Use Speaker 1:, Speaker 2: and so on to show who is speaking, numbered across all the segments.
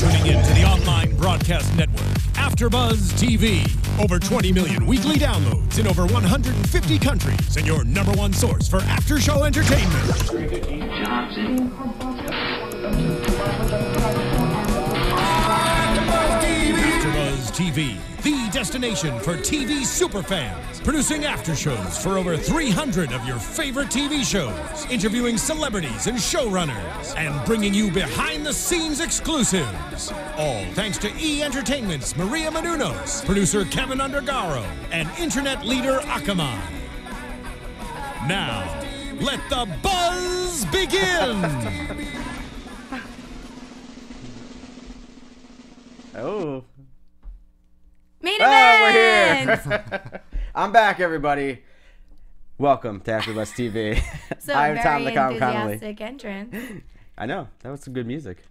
Speaker 1: tuning in to the online broadcast network, AfterBuzz TV. Over 20 million weekly downloads in over 150 countries, and your #1 source for after-show entertainment. AfterBuzz TV, the destination for TV superfans, producing aftershows for over 300 of your favorite TV shows, interviewing celebrities and showrunners, and bringing you behind-the-scenes exclusives. All thanks to E! Entertainment's Maria Menounos, producer Kevin Undergaro, and internet leader Akamai. Now, let the buzz begin!
Speaker 2: Oh.
Speaker 3: Main event!
Speaker 2: We're here. I'm back, everybody. Welcome to AfterBuzz TV.
Speaker 3: So
Speaker 2: I'm Tom
Speaker 3: very
Speaker 2: Connolly.
Speaker 3: enthusiastic entrance.
Speaker 2: I know. That was some good music.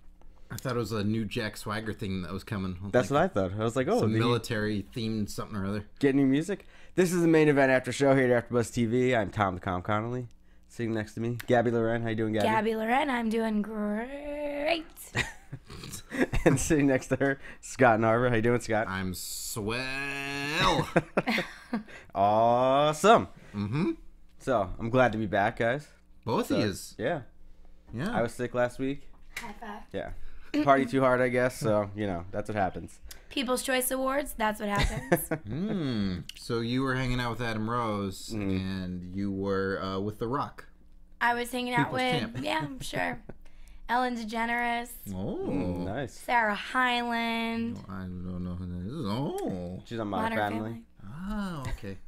Speaker 4: I thought it was a new Jack Swagger thing that was coming.
Speaker 2: That's what I thought. I was like, oh.
Speaker 4: Some military themed something or other.
Speaker 2: Get new music? This is the main event after show here at AfterBuzz TV. I'm Tom Connolly. Sitting next to me, Gabby Loren. How you doing, Gabby?
Speaker 3: Gabby Loren, I'm doing great.
Speaker 2: And sitting next to her, Scott Narver. How you doing, Scott?
Speaker 4: I'm swell.
Speaker 2: Awesome.
Speaker 4: Mm-hmm.
Speaker 2: So, I'm glad to be back, guys.
Speaker 4: Both of yous.
Speaker 2: Yeah.
Speaker 4: Yeah.
Speaker 2: I was sick last week.
Speaker 3: High five.
Speaker 2: Yeah. Party too hard, I guess. So, you know, that's what happens.
Speaker 3: People's Choice Awards, that's what happens.
Speaker 4: So you were hanging out with Adam Rose, and you were with The Rock.
Speaker 3: I was hanging out
Speaker 4: People's
Speaker 3: with,
Speaker 4: champ.
Speaker 3: yeah, sure. Ellen DeGeneres,
Speaker 4: Oh.
Speaker 2: Nice.
Speaker 3: Sarah Hyland.
Speaker 4: I don't know who that is. Oh.
Speaker 2: She's on Modern Family.
Speaker 4: Oh, okay.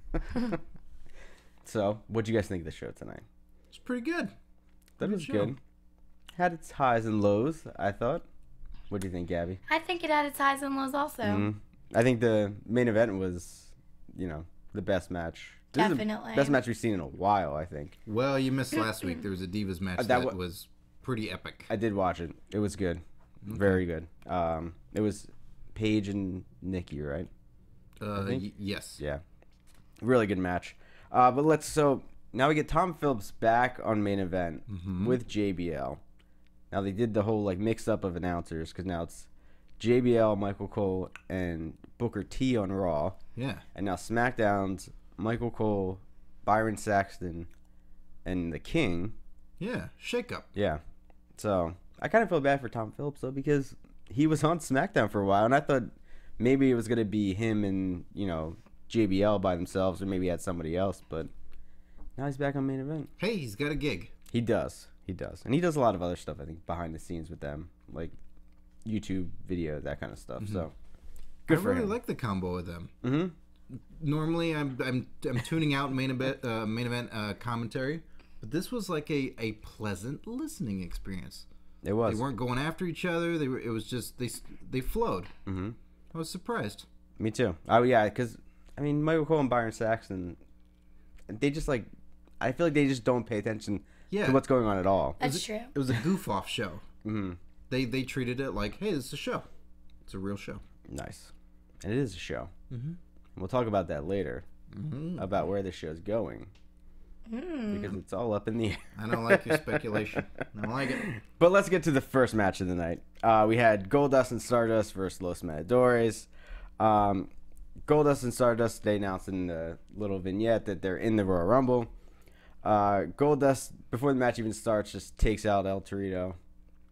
Speaker 2: So, what'd you guys think of the show tonight?
Speaker 4: It's pretty good.
Speaker 2: That was
Speaker 4: show.
Speaker 2: good. Had its highs and lows, I thought. What do you think, Gabby?
Speaker 3: I think it had its highs and lows also.
Speaker 2: I think the main event was, you know, the best match. This is the
Speaker 3: Definitely.
Speaker 2: best match we've seen in a while, I think.
Speaker 4: Well, you missed last week. There was a Divas match that was pretty epic.
Speaker 2: I did watch it. It was good. Very good. It was Paige and Nikki, right?
Speaker 4: Yes.
Speaker 2: Yeah. Really good match. So now we get Tom Phillips back on main event with JBL. Now they did the whole like mix up of announcers because now it's JBL, Michael Cole, and Booker T on Raw.
Speaker 4: Yeah.
Speaker 2: And now SmackDown's Michael Cole, Byron Saxton, and the King.
Speaker 4: Yeah. Shake up.
Speaker 2: Yeah. So I kind of feel bad for Tom Phillips though because he was on SmackDown for a while, and I thought maybe it was gonna be him and JBL by themselves, or maybe he had somebody else, but now he's back on main event.
Speaker 4: Hey, he's got a gig.
Speaker 2: He does. And he does a lot of other stuff, I think, behind the scenes with them, like YouTube videos, that kind of stuff. So good for him.
Speaker 4: I really like the combo with them. Normally, I'm tuning out main event commentary, but this was like a pleasant listening experience.
Speaker 2: It was.
Speaker 4: They weren't going after each other. It was just they flowed. I was surprised.
Speaker 2: Me too. Oh yeah, because I mean, Michael Cole and Byron Saxton, they just like, I feel like they just don't pay attention to what's going on at all.
Speaker 3: That's true.
Speaker 4: It was a goof off show. They treated it like, hey, this is a show. It's a real show.
Speaker 2: Nice. And it is a show. We'll talk about that later, about where the show's going. Because it's all up in the air.
Speaker 4: I don't like your speculation. I don't like it.
Speaker 2: But let's get to the first match of the night. We had Goldust and Stardust versus Los Matadores. Goldust and Stardust, they announced in the little vignette that they're in the Royal Rumble. Goldust, before the match even starts, just takes out El Torito.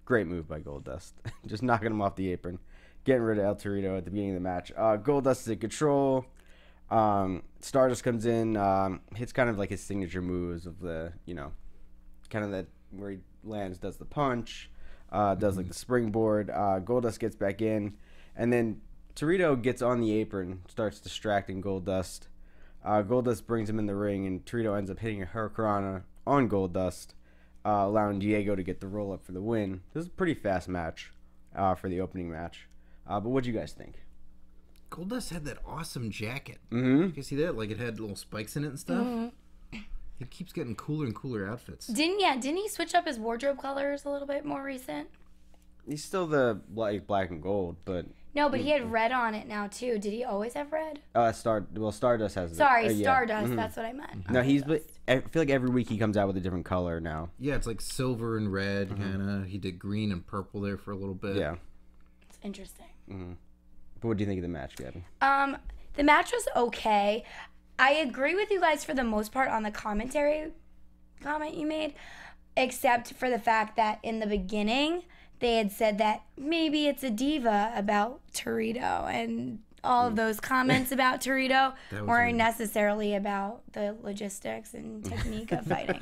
Speaker 2: Great move by Goldust. Just knocking him off the apron. Getting rid of El Torito at the beginning of the match. Goldust is in control. Stardust comes in, hits kind of like his signature moves of the, kind of that where he lands, does the punch, does like the springboard. Goldust gets back in, and then Torito gets on the apron, starts distracting Goldust. Goldust brings him in the ring, and Torito ends up hitting a Hurricanrana on Goldust, allowing Diego to get the roll up for the win. This is a pretty fast match for the opening match. But what do you guys think?
Speaker 4: Goldust had that awesome jacket.
Speaker 2: Mm-hmm.
Speaker 4: You see that? Like it had little spikes in it and stuff. He keeps getting cooler and cooler outfits.
Speaker 3: Didn't he switch up his wardrobe colors a little bit more recent?
Speaker 2: He's still the black and gold, but
Speaker 3: No, but he had red on it now too. Did he always have red?
Speaker 2: Stardust has.
Speaker 3: Sorry,
Speaker 2: yeah.
Speaker 3: Stardust. That's what I meant.
Speaker 2: No, I feel like every week he comes out with a different color now.
Speaker 4: Yeah, it's like silver and red kind of. He did green and purple there for a little bit.
Speaker 2: Yeah.
Speaker 3: interesting.
Speaker 2: But what do you think of the match, Gabby?
Speaker 3: The match was okay. I agree with you guys for the most part on the commentary comment you made, except for the fact that in the beginning they had said that maybe it's a diva about Torito, and all of those comments about Torito weren't necessarily about the logistics and technique of fighting.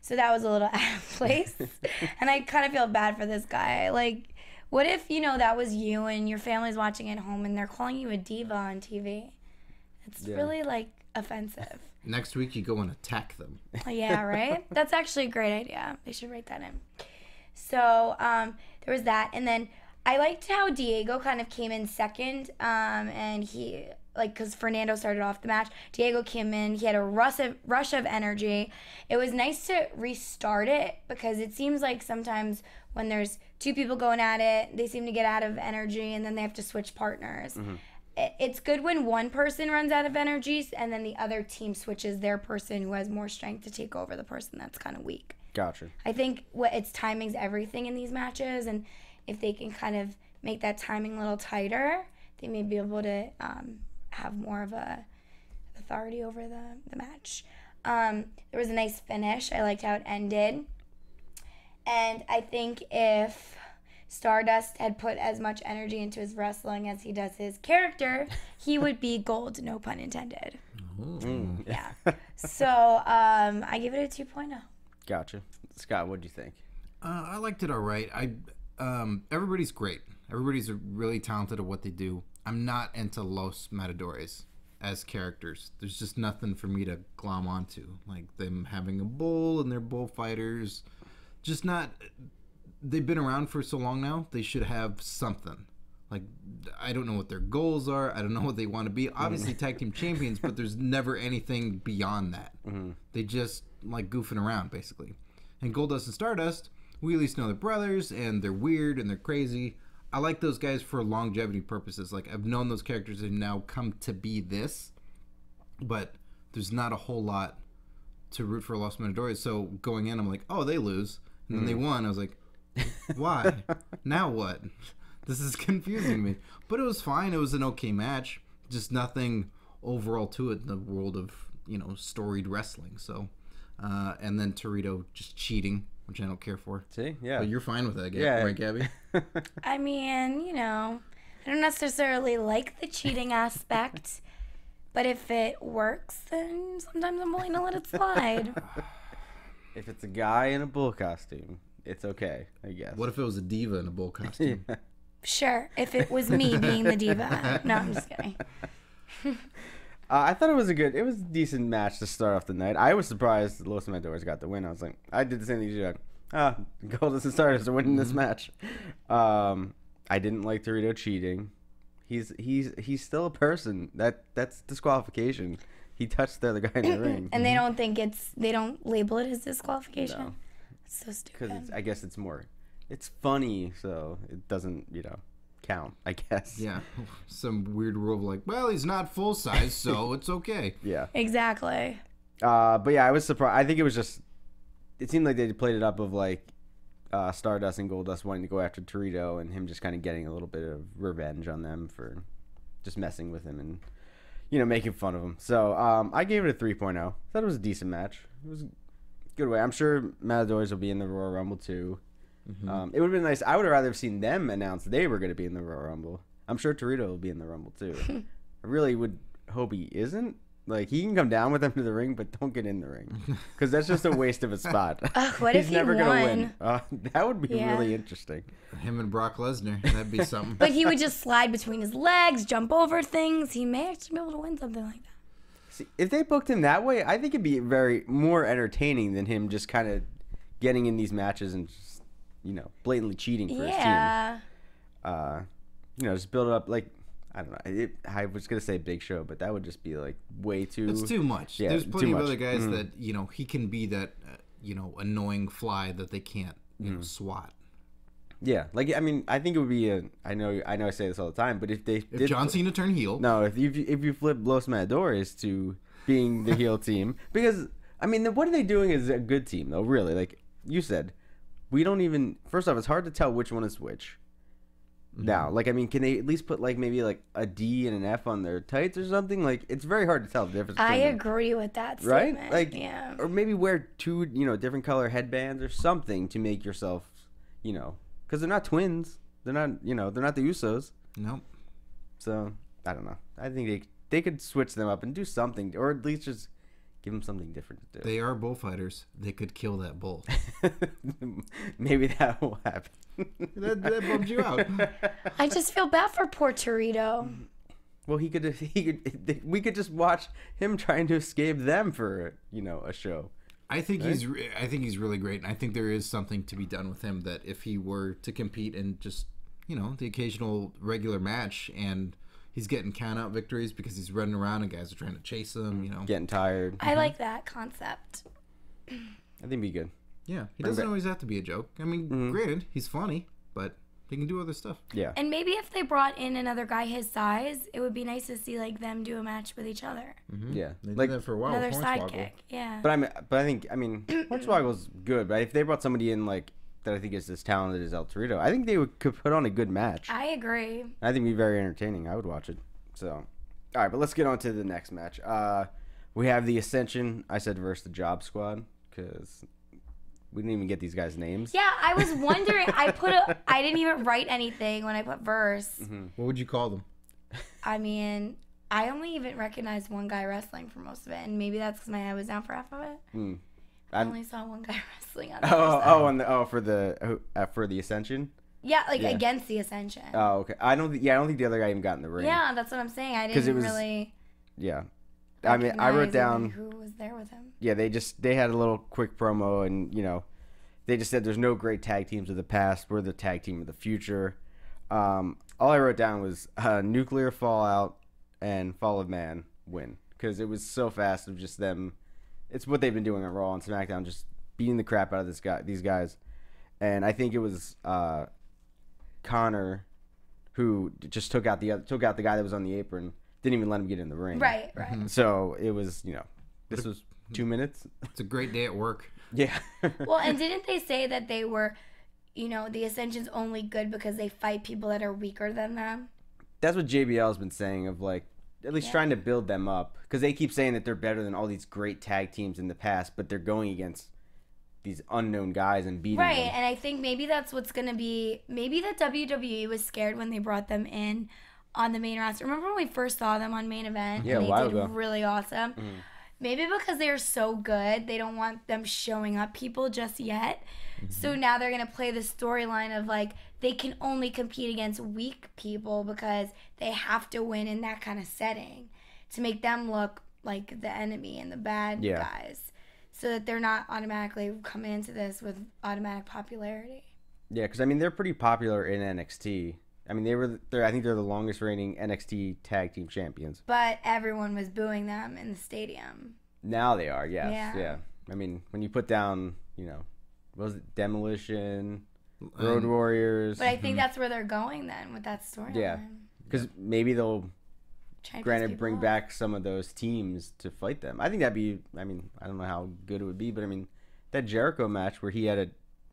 Speaker 3: So that was a little out of place. And I kind of feel bad for this guy. Like, what if, that was you and your family's watching at home and they're calling you a diva on TV? It's really, offensive.
Speaker 4: Next week, you go and attack them.
Speaker 3: Yeah, right? That's actually a great idea. They should write that in. So there was that. And then I liked how Diego kind of came in second, and he, because Fernando started off the match. Diego came in. He had a rush of energy. It was nice to restart it because it seems like sometimes when there's two people going at it, they seem to get out of energy, and then they have to switch partners. It's good when one person runs out of energy, and then the other team switches their person who has more strength to take over the person that's kind of weak.
Speaker 2: Gotcha.
Speaker 3: I think it's timing's everything in these matches, and if they can kind of make that timing a little tighter, they may be able to have more of a authority over the match. There was a nice finish. I liked how it ended. And I think if Stardust had put as much energy into his wrestling as he does his character, he would be gold, no pun intended. Yeah. So I give it a 2.0.
Speaker 2: Gotcha. Scott, what do you think?
Speaker 4: I liked it all right. Everybody's great. Everybody's really talented at what they do. I'm not into Los Matadores as characters. There's just nothing for me to glom onto. Like them having a bull and they're bullfighters. Just not... They've been around for so long now, they should have something. Like, I don't know what their goals are. I don't know what they want to be. Obviously, tag team champions, but there's never anything beyond that. They just like goofing around, basically. And Goldust and Stardust, we at least know they're brothers, and they're weird, and they're crazy. I like those guys for longevity purposes. Like, I've known those characters and now come to be this, but there's not a whole lot to root for Los Matadores. So going in, I'm like, oh, they lose. And then they won. I was like, why? Now what? This is confusing me. But it was fine. It was an okay match. Just nothing overall to it in the world of, storied wrestling. So, and then Torito just cheating, which I don't care for.
Speaker 2: See? Yeah.
Speaker 4: But you're fine with that, right, Gabby?
Speaker 3: I mean, I don't necessarily like the cheating aspect, but if it works, then sometimes I'm willing to let it slide.
Speaker 2: If it's a guy in a bull costume, it's okay, I guess.
Speaker 4: What if it was a diva in a bull costume?
Speaker 3: Sure, if it was me being the diva. No, I'm just kidding.
Speaker 2: I thought it was a decent match to start off the night. I was surprised Los Matadores got the win. I was like, I did the same thing as you. Like, Goldust and Stardust are winning this match. I didn't like Torito cheating. He's still a person. That's disqualification. He touched the other guy in the ring.
Speaker 3: And they don't label it as disqualification.
Speaker 2: No.
Speaker 3: It's so stupid.
Speaker 2: Because I guess it's funny, so it doesn't, count, I guess.
Speaker 4: Yeah. Some weird rule of like, well, he's not full size, so it's okay.
Speaker 2: Yeah.
Speaker 3: Exactly.
Speaker 2: But yeah, I was surprised. I think it seemed like they played it up of like Stardust and Goldust wanting to go after Torito and him just kind of getting a little bit of revenge on them for just messing with him and, making fun of him. So I gave it a 3.0. Thought it was a decent match. It was a good way. I'm sure Matadors will be in the Royal Rumble too. It would have been nice. I would have rather have seen them announce they were going to be in the Royal Rumble. I'm sure Torito will be in the Rumble too. I really would hope he isn't. Like, he can come down with them to the ring, but don't get in the ring. Because that's just a waste of a spot.
Speaker 3: What if he
Speaker 2: never
Speaker 3: won?
Speaker 2: Gonna win. That would be really interesting.
Speaker 4: Him and Brock Lesnar. That'd be something.
Speaker 3: But he would just slide between his legs, jump over things. He may actually be able to win something like that.
Speaker 2: See, if they booked him that way, I think it'd be more entertaining than him just kind of getting in these matches and just, blatantly cheating for his team. Just build it up like, I don't know. I was going to say Big Show, but that would just be like way too...
Speaker 4: It's too much.
Speaker 2: Yeah,
Speaker 4: there's plenty of other guys that, he can be that, annoying fly that they can't, swat.
Speaker 2: Yeah. Like, I mean, I think it would be I know I say this all the time, but if
Speaker 4: John Cena turned heel...
Speaker 2: No, if you flip Los Matadores to being the heel team, because, I mean, what are they doing as a good team, though, really? Like you said, we don't even... First off, it's hard to tell which one is which. now. Like, I mean, can they at least put like maybe like a D and an F on their tights or something? Like, it's very hard to tell the difference.
Speaker 3: I
Speaker 2: between them.
Speaker 3: agree with that
Speaker 2: Right?
Speaker 3: statement.
Speaker 2: Like,
Speaker 3: yeah.
Speaker 2: or maybe wear two, different color headbands or something to make yourself, because they're not twins. They're not, they're not the Usos.
Speaker 4: Nope.
Speaker 2: So I don't know. I think they could switch them up and do something, or at least just give them something different to do.
Speaker 4: They are bullfighters. They could kill that bull.
Speaker 2: Maybe that will happen.
Speaker 4: that bums you out.
Speaker 3: I just feel bad for poor Torito.
Speaker 2: Well, we could just watch him trying to escape them for a show.
Speaker 4: I think he's really great, and I think there is something to be done with him. That if he were to compete in just the occasional regular match, and he's getting count out victories because he's running around and guys are trying to chase him,
Speaker 2: getting tired.
Speaker 3: I like that concept.
Speaker 2: I think it'd be good.
Speaker 4: Yeah, he doesn't always have to be a joke. I mean, granted, he's funny, but he can do other stuff.
Speaker 2: Yeah.
Speaker 3: And maybe if they brought in another guy his size, it would be nice to see like them do a match with each other.
Speaker 4: Mm-hmm.
Speaker 2: Yeah,
Speaker 4: They
Speaker 2: like
Speaker 4: did that for a while.
Speaker 3: Another
Speaker 4: with
Speaker 3: sidekick.
Speaker 4: Hornswoggle.
Speaker 3: Yeah.
Speaker 2: But I think Hornswoggle's good. But if they brought somebody in like that, I think is as talented as El Torito, I think could put on a good match.
Speaker 3: I agree.
Speaker 2: I think it'd be very entertaining. I would watch it. So, all right, but let's get on to the next match. We have the Ascension. I said versus the Job Squad because we didn't even get these guys' names.
Speaker 3: Yeah, I was wondering. I didn't even write anything when I put verse.
Speaker 2: Mm-hmm.
Speaker 4: What would you call them?
Speaker 3: I mean, I only even recognized one guy wrestling for most of it, and maybe that's because my head was down for half of it. I only saw one guy wrestling on the
Speaker 2: for the Ascension.
Speaker 3: Yeah, against the Ascension.
Speaker 2: Oh, okay. I don't think the other guy even got in the ring.
Speaker 3: Yeah, that's what I'm saying. I didn't really.
Speaker 2: Yeah. I mean, I wrote down
Speaker 3: who was there with him.
Speaker 2: Yeah, they had a little quick promo, and they just said there's no great tag teams of the past. We're the tag team of the future. All I wrote down was Nuclear Fallout and Fall of Man win, because it was so fast of just them. It's what they've been doing on Raw and SmackDown, just beating the crap out of these guys. And I think it was Connor who just took out the guy that was on the apron. Didn't even let him get in the ring.
Speaker 3: Right.
Speaker 2: So it was, this was 2 minutes.
Speaker 4: It's a great day at work.
Speaker 2: Yeah.
Speaker 3: Well, and didn't they say that they were, the Ascension's only good because they fight people that are weaker than them?
Speaker 2: That's what JBL's been saying, of like, at least trying to build them up. Because they keep saying that they're better than all these great tag teams in the past, but they're going against these unknown guys and beating them.
Speaker 3: Right, and I think maybe that's what's going to be, maybe the WWE was scared when they brought them in on the main roster. Remember when we first saw them on Main Event?
Speaker 2: Yeah,
Speaker 3: and
Speaker 2: a while
Speaker 3: they did
Speaker 2: ago.
Speaker 3: really awesome. Maybe because they are so good, they don't want them showing up people just yet. So now they're going to play the storyline of like, they can only compete against weak people because they have to win in that kind of setting to make them look like the enemy and the bad guys. So that they're not automatically coming into this with automatic popularity.
Speaker 2: Yeah, because I mean, they're pretty popular in NXT. I mean, I think they're the longest reigning NXT tag team champions.
Speaker 3: But everyone was booing them in the stadium.
Speaker 2: Now they are, yes.
Speaker 3: Yeah.
Speaker 2: Yeah. I mean, when you put down, what was it, Demolition, Road Warriors.
Speaker 3: But I think that's where they're going then with that storyline.
Speaker 2: Yeah. Because maybe they'll,
Speaker 3: Try to piss
Speaker 2: granted,
Speaker 3: people
Speaker 2: bring
Speaker 3: off.
Speaker 2: back some of those teams to fight them. I think that'd be, I mean, I don't know how good it would be, but I mean, that Jericho match where he had a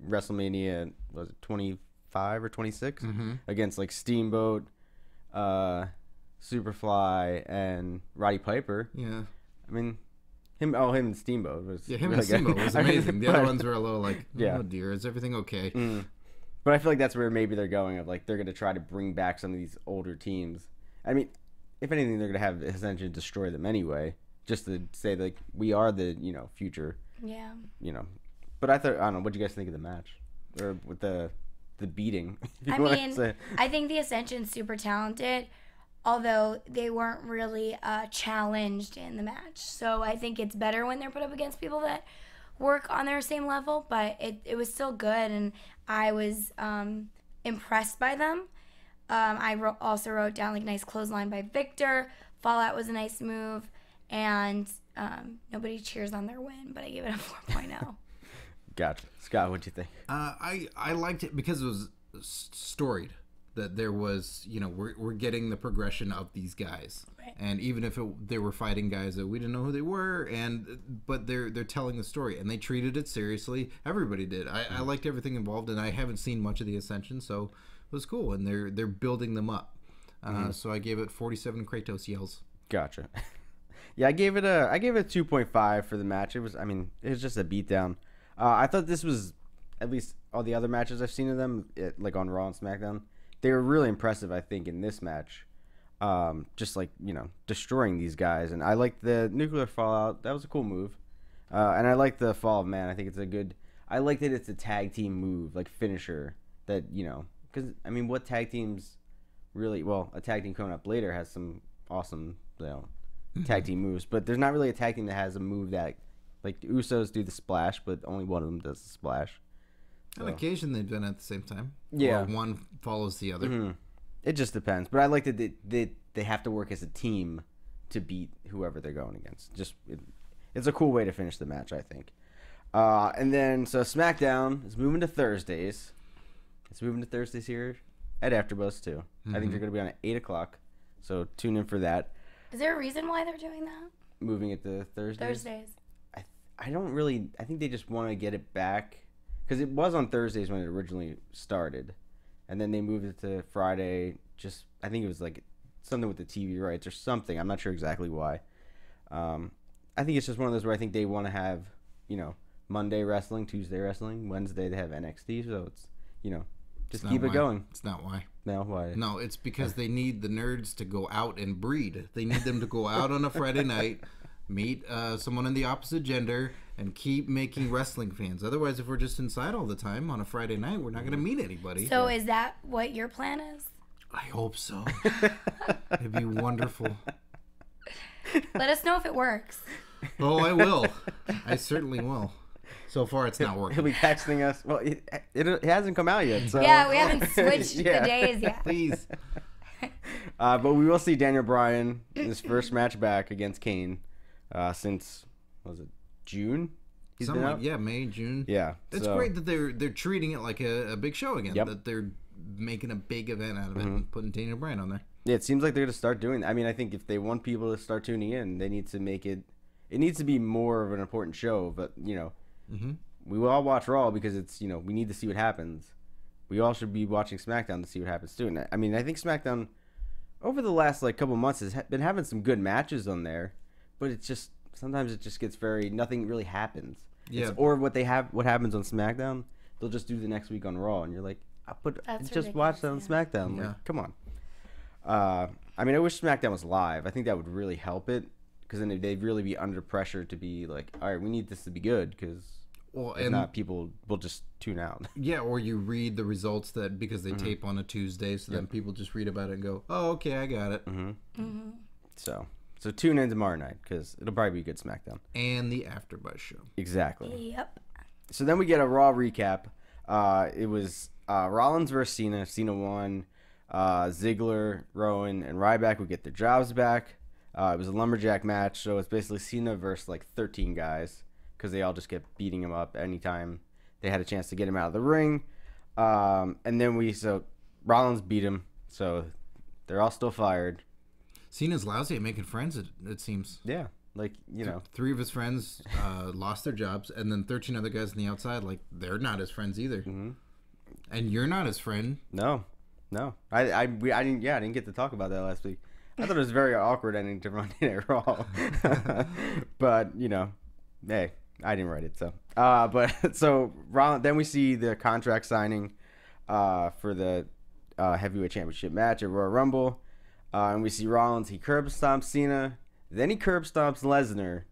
Speaker 2: WrestleMania, was it 25 or 26? Against like Steamboat, Superfly, and Roddy Piper.
Speaker 4: Yeah.
Speaker 2: I mean, him and Steamboat was
Speaker 4: Him
Speaker 2: really
Speaker 4: and Steamboat
Speaker 2: good.
Speaker 4: was amazing. The other ones were a little like,
Speaker 2: Yeah.
Speaker 4: oh dear, is everything okay?
Speaker 2: But I feel like that's where maybe they're going, of like they're going to try to bring back some of these older teams. I mean, if anything, they're going to have Ascension destroy them anyway, just to say like we are the future.
Speaker 3: Yeah.
Speaker 2: But I don't know. What do you guys think of the match, or with the beating? if you
Speaker 3: I
Speaker 2: wanna
Speaker 3: mean,
Speaker 2: say.
Speaker 3: I think the Ascension's super talented, although they weren't really challenged in the match. So I think it's better when they're put up against people that work on their same level, but it was still good, and I was impressed by them. I also wrote down like nice clothesline by Victor. Fallout was a nice move, and nobody cheers on their win, but I gave it a 4.0.
Speaker 2: Gotcha. Scott, what'd you think?
Speaker 4: I liked it because it was storied. that there was, you know, we're getting the progression of these guys.
Speaker 3: Right.
Speaker 4: And even if they were fighting guys that we didn't know who they were, but they're telling the story, and they treated it seriously. Everybody did. I liked everything involved, and I haven't seen much of the Ascension, so it was cool. And they're building them up. So I gave it 47 Kratos yells.
Speaker 2: Gotcha. Yeah, I gave it a 2.5 for the match. It was just a beatdown. I thought this was, at least all the other matches I've seen of them, like on Raw and SmackDown, they were really impressive, I think, in this match. Just like, you know, destroying these guys. And I liked the nuclear fallout. That was a cool move. And I like the fall of man. I think I like that it's a tag team move, like finisher, that, you know, because, I mean, what tag teams really, well, a tag team coming up later has some awesome, you know, tag team moves, but there's not really a tag team that has a move that, like, the Usos do the splash, but only one of them does the splash. So.
Speaker 4: On occasion, they've done it at the same time.
Speaker 2: Yeah.
Speaker 4: Or one follows the other.
Speaker 2: Mm-hmm. It just depends. But I like that they have to work as a team to beat whoever they're going against. It's a cool way to finish the match, I think. And then, so SmackDown is moving to Thursdays. It's moving to Thursdays here at AfterBuzz, too. I think they're going to be on at 8 o'clock. So tune in for that.
Speaker 3: Is there a reason why they're doing that?
Speaker 2: Moving it to Thursdays?
Speaker 3: Thursdays.
Speaker 2: I don't really... I think they just want to get it back. Because it was on Thursdays when it originally started. And then they moved it to Friday. Just, I think it was like something with the TV rights or something. I'm not sure exactly why. I think it's just one of those where I think they want to have, you know, Monday wrestling, Tuesday wrestling, Wednesday they have NXT. So it's, you know, just keep it going.
Speaker 4: It's not why.
Speaker 2: No, why?
Speaker 4: No, it's because they need the nerds to go out and breed. They need them to go out on a Friday night, meet someone in the opposite gender, and keep making wrestling fans. Otherwise, if we're just inside all the time on a Friday night, we're not going to meet anybody.
Speaker 3: So is that what your plan is?
Speaker 4: I hope so. It'd be wonderful.
Speaker 3: Let us know if it works.
Speaker 4: Oh, I will. I certainly will. So far, it's not working.
Speaker 2: He'll be texting us. Well, it hasn't come out yet. So.
Speaker 3: Yeah, we haven't switched the days yet.
Speaker 4: Please.
Speaker 2: But we will see Daniel Bryan in his first match back against Kane since, what was it, June? He's been out?
Speaker 4: Yeah, May, June.
Speaker 2: Yeah.
Speaker 4: It's great that they're treating it like a big show again.
Speaker 2: Yep.
Speaker 4: That they're making a big event out of it and putting Daniel Bryan on there.
Speaker 2: Yeah, it seems like they're going to start doing that. I mean, I think if they want people to start tuning in, they need to make it... It needs to be more of an important show, but, you know... We will all watch Raw because it's, you know, we need to see what happens. We all should be watching SmackDown to see what happens too. And I mean, I think SmackDown over the last like couple months has been having some good matches on there, but it's just sometimes it just gets nothing really happens.
Speaker 4: Yeah.
Speaker 2: Or what happens on SmackDown, they'll just do the next week on Raw, and you're like, just watch that on SmackDown.
Speaker 4: Yeah.
Speaker 2: Like, come on. I mean, I wish SmackDown was live. I think that would really help it because then they'd really be under pressure to be like, all right, we need this to be good because.
Speaker 4: Well,
Speaker 2: if not, people will just tune out.
Speaker 4: Yeah, or you read the results because they tape on a Tuesday, so then people just read about it and go, "Oh, okay, I got it."
Speaker 2: So tune in tomorrow night because it'll probably be a good SmackDown
Speaker 4: And the AfterBuzz show.
Speaker 2: Exactly.
Speaker 3: Yep.
Speaker 2: So then we get a Raw recap. It was Rollins versus Cena. Cena won. Ziggler, Rowan, and Ryback would get their jobs back. It was a lumberjack match, so it's basically Cena versus like 13 guys. Because they all just kept beating him up anytime they had a chance to get him out of the ring. And then Rollins beat him, so they're all still fired.
Speaker 4: Cena's lousy at making friends, it seems.
Speaker 2: Yeah, like, you know.
Speaker 4: 3 of his friends lost their jobs, and then 13 other guys on the outside, like, they're not his friends either. And you're not his friend.
Speaker 2: No. I didn't get to talk about that last week. I thought it was a very awkward ending to Monday Night Raw. But, you know, hey. I didn't write it, so. Rollins. Then we see the contract signing for the heavyweight championship match at Royal Rumble, and we see Rollins. He curb stomps Cena, then he curb stomps Lesnar,